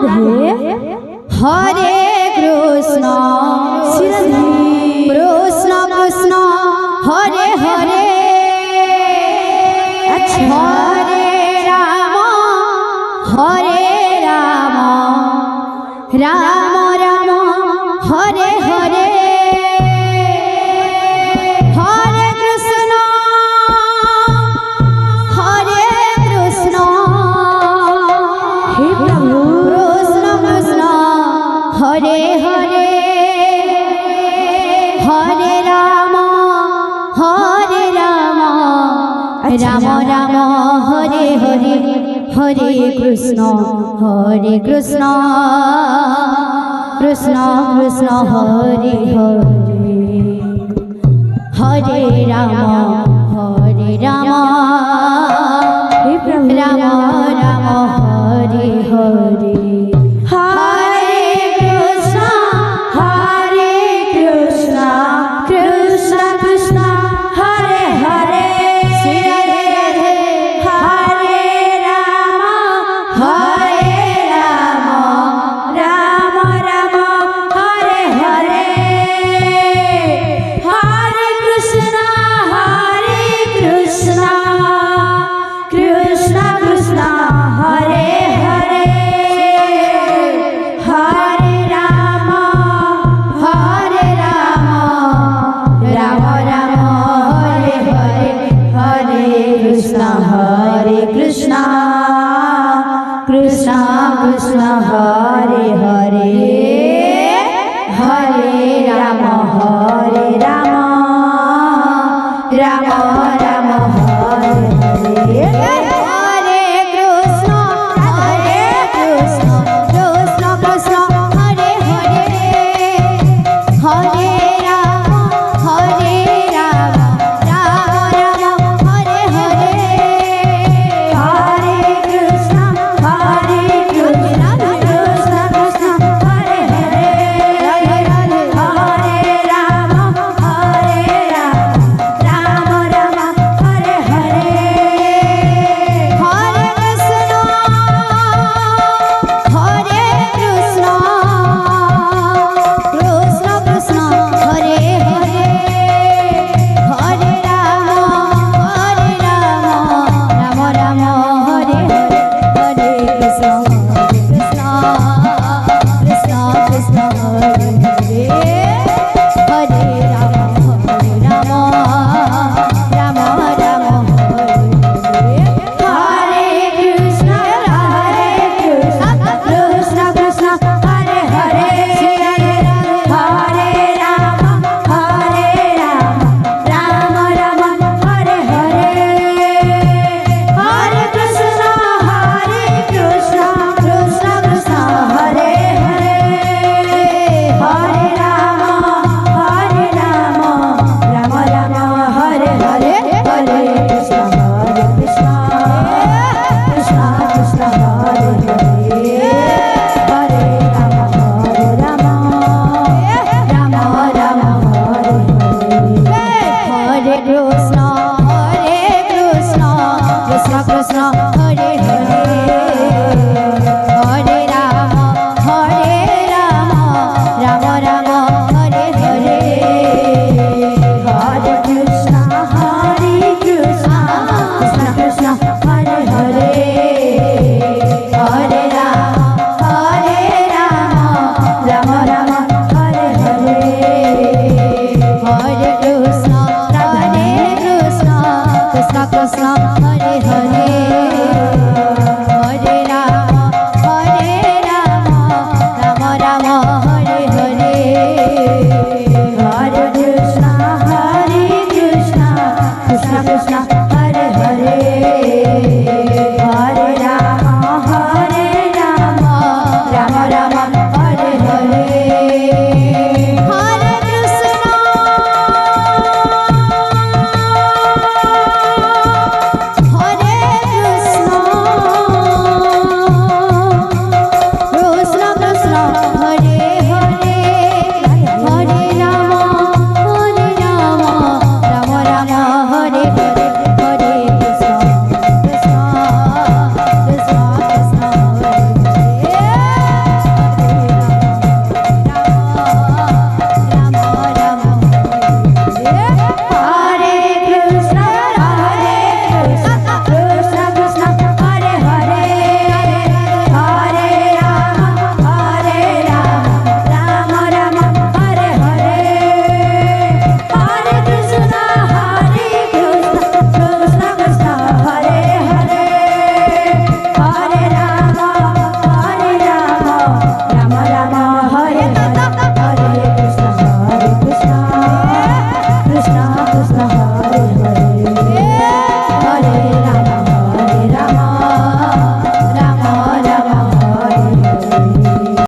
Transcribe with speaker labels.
Speaker 1: Radhe
Speaker 2: हरे Krishna Krishna Krishna Hare Hare Hare Ram Ram Ram Hare Hare Hare Krishna
Speaker 1: हे प्रभु
Speaker 2: Krishna Krishna Hare Hare Hare Ram Ram Ram Hare Hare Hare Krishna Krishna Krishna Hare Hare Hare Ram
Speaker 1: हे प्रभु
Speaker 2: Ram Ram Hare Hare Krishna Krishna Hare Hare
Speaker 1: Ram Ram Hare Hare Hare Krishna Krishna Krishna Hare Hare Hare Ram Ram Ram Hare Hare Hare Krishna Krishna Krishna Hare Hare